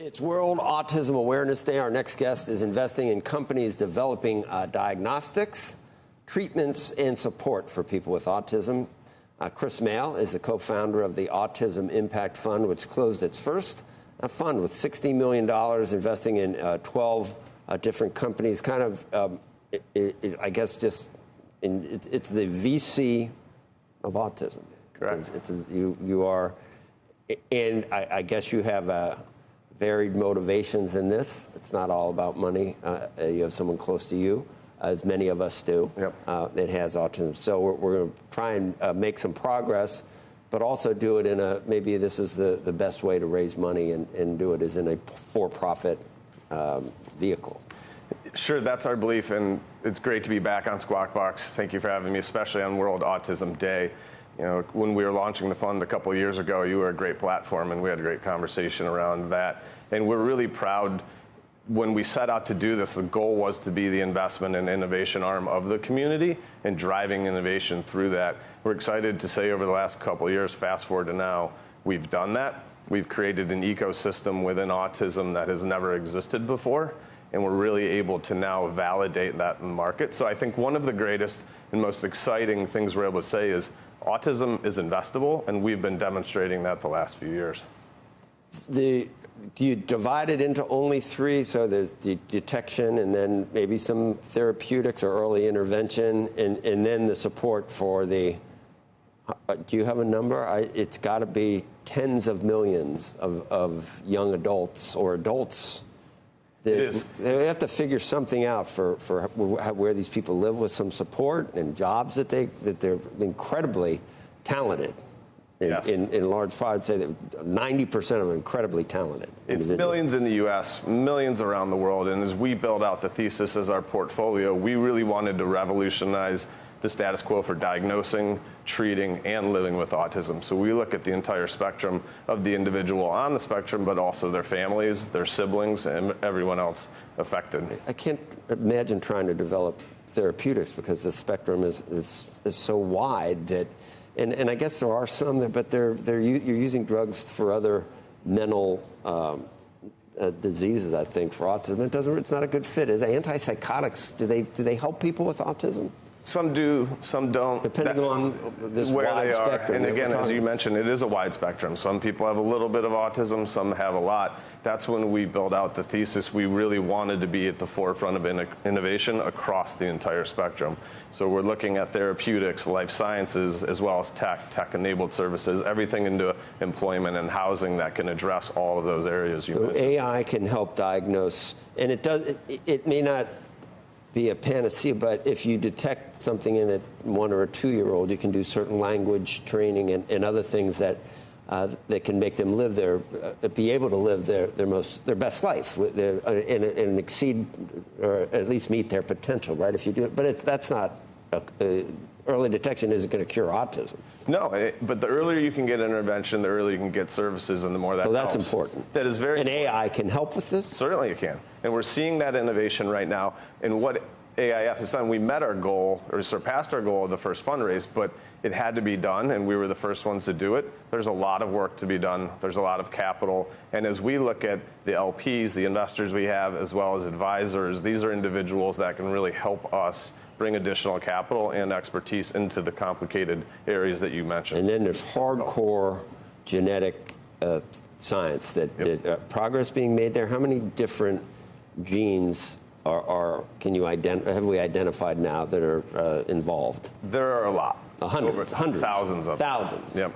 It's World Autism Awareness Day. Our next guest is investing in companies developing diagnostics, treatments, and support for people with autism. Chris Mail is the co-founder of the Autism Impact Fund, which closed its first fund with $60 million, investing in 12 different companies. Kind of, I guess, it's the VC of autism. Correct. You are, and I guess you have varied motivations in this. It's not all about money. You have someone close to you, as many of us do, that has autism. So we're going to try and make some progress, but also do it in maybe this is the best way to raise money and do it is in a for-profit vehicle. Sure, that's our belief, and it's great to be back on Squawk Box. Thank you for having me, especially on World Autism Day. You know, when we were launching the fund a couple of years ago, you were a great platform, and we had a great conversation around that. And we're really proud. When we set out to do this, the goal was to be the investment and innovation arm of the community and driving innovation through that. We're excited to say over the last couple of years, fast forward to now, we've done that. We've created an ecosystem within autism that has never existed before, and we're really able to now validate that in the market. So I think one of the greatest and most exciting things we're able to say is autism is investable, and we've been demonstrating that the last few years. Do you divide it into only three? So there's the detection and then maybe some therapeutics or early intervention and then the support for the, do you have a number? It's got to be tens of millions of young adults or adults. It is. They have to figure something out for where these people live with some support and jobs that they're incredibly talented. Yes. In large part, I'd say that 90% of them are incredibly talented. It's millions in the U.S., millions around the world, and as we build out the thesis as our portfolio, we really wanted to revolutionize the status quo for diagnosing, treating, and living with autism. So we look at the entire spectrum of the individual on the spectrum, but also their families, their siblings, and everyone else affected. I can't imagine trying to develop therapeutics because the spectrum is so wide that. And I guess there are some, but you're using drugs for other mental diseases. I think for autism, it's not a good fit. Is antipsychotics? Do they help people with autism? Some do, some don't. Depending on this where wide they are. spectrum. And again, as you mentioned, it is a wide spectrum. Some people have a little bit of autism, some have a lot. That's when we build out the thesis. We really wanted to be at the forefront of innovation across the entire spectrum. So we're looking at therapeutics, life sciences, as well as tech-enabled services, everything into employment and housing that can address all of those areas you mentioned. AI can help diagnose, and it may not be a panacea, but if you detect something in a 1 or a 2-year-old, you can do certain language training and other things that can make them live be able to live their best life and exceed or at least meet their potential, right? If you do it, but that's not early detection isn't going to cure autism. No, but the earlier you can get intervention, the earlier you can get services, and the more that helps. So that's important. That is very important. And AI can help with this? Certainly it can. And we're seeing that innovation right now. And what AIF has done, we met our goal, or surpassed our goal of the first fundraise, but it had to be done, and we were the first ones to do it. There's a lot of work to be done. There's a lot of capital. And as we look at the LPs, the investors we have, as well as advisors, these are individuals that can really help us bring additional capital and expertise into the complicated areas that you mentioned. And then there's hardcore genetic science that progress being made there. How many different genes have we identified now that are involved? There are a lot. Hundreds. Thousands of them. Thousands. Yep.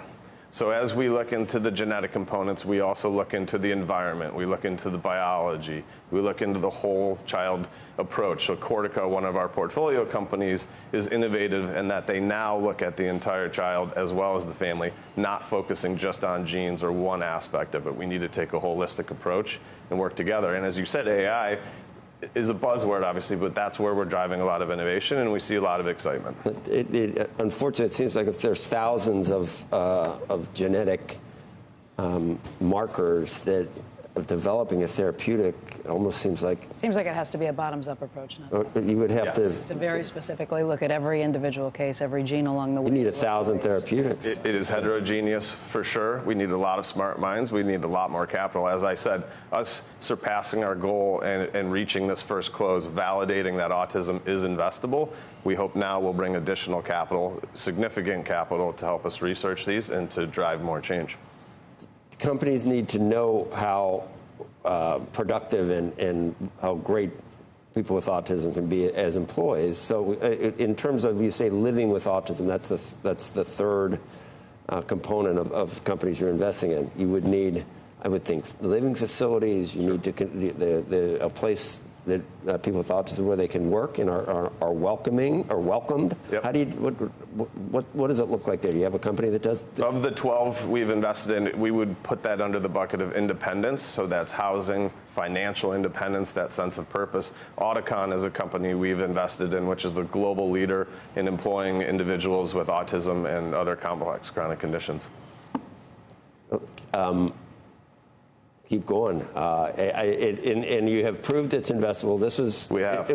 So as we look into the genetic components, we also look into the environment. We look into the biology. We look into the whole child approach. So Cortica, one of our portfolio companies, is innovative in that they now look at the entire child as well as the family, not focusing just on genes or one aspect of it. We need to take a holistic approach and work together. And as you said, AI is a buzzword, obviously, but that's where we're driving a lot of innovation, and we see a lot of excitement. Unfortunately, it seems like if there's thousands of genetic markers that of developing a therapeutic, it almost seems like... Seems like it has to be a bottoms-up approach. You would have to very specifically look at every individual case, every gene along the way. You need 1,000 therapeutics. It is heterogeneous for sure. We need a lot of smart minds. We need a lot more capital. As I said, us surpassing our goal and reaching this first close, validating that autism is investable, we hope now will bring additional capital, significant capital, to help us research these and to drive more change. Companies need to know how productive and how great people with autism can be as employees. So in terms of, you say, living with autism, that's the third component of companies you're investing in. You would need, I would think, living facilities. You need to a place that people with autism where they can work and are welcoming or welcomed. Yep. How do you what does it look like there? Do you have a company that does? Of the 12 we've invested in, we would put that under the bucket of independence. So that's housing, financial independence, that sense of purpose. Auticon is a company we've invested in, which is the global leader in employing individuals with autism and other complex chronic conditions. Keep going. And you have proved it's investable. This was... We have.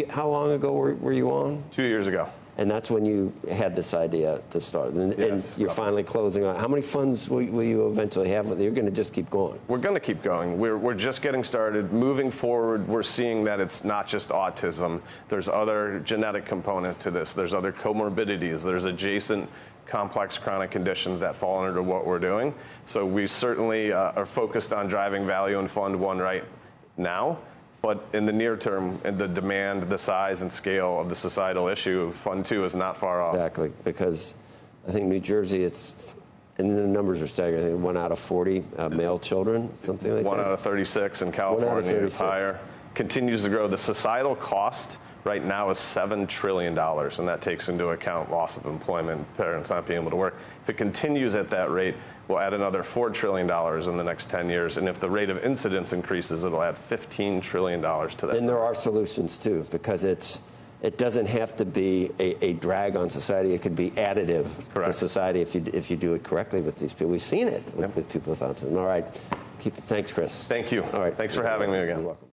How long ago were you on? 2 years ago. And that's when you had this idea to start. And you're finally closing on. How many funds will you eventually have? You're going to just keep going. We're going to keep going. We're just getting started. Moving forward, we're seeing that it's not just autism. There's other genetic components to this. There's other comorbidities. There's adjacent complex chronic conditions that fall under what we're doing. So we certainly are focused on driving value in Fund 1 right now. But in the near term, and the demand, the size and scale of the societal issue, Fund 2 is not far off. Exactly, because I think New Jersey, and the numbers are staggering. I think 1 out of 40 male children, something like that. 1 out of 36 in California is higher. Continues to grow. The societal cost right now is $7 trillion, and that takes into account loss of employment, parents not being able to work. If it continues at that rate, we'll add another $4 trillion in the next 10 years. And if the rate of incidence increases, it'll add $15 trillion to that. And there are solutions, too, because it doesn't have to be a drag on society. It could be additive to society if you do it correctly with these people. We've seen it with people with autism. All right. Thanks, Chris. Thank you. All right. Thanks for having me again. You're welcome.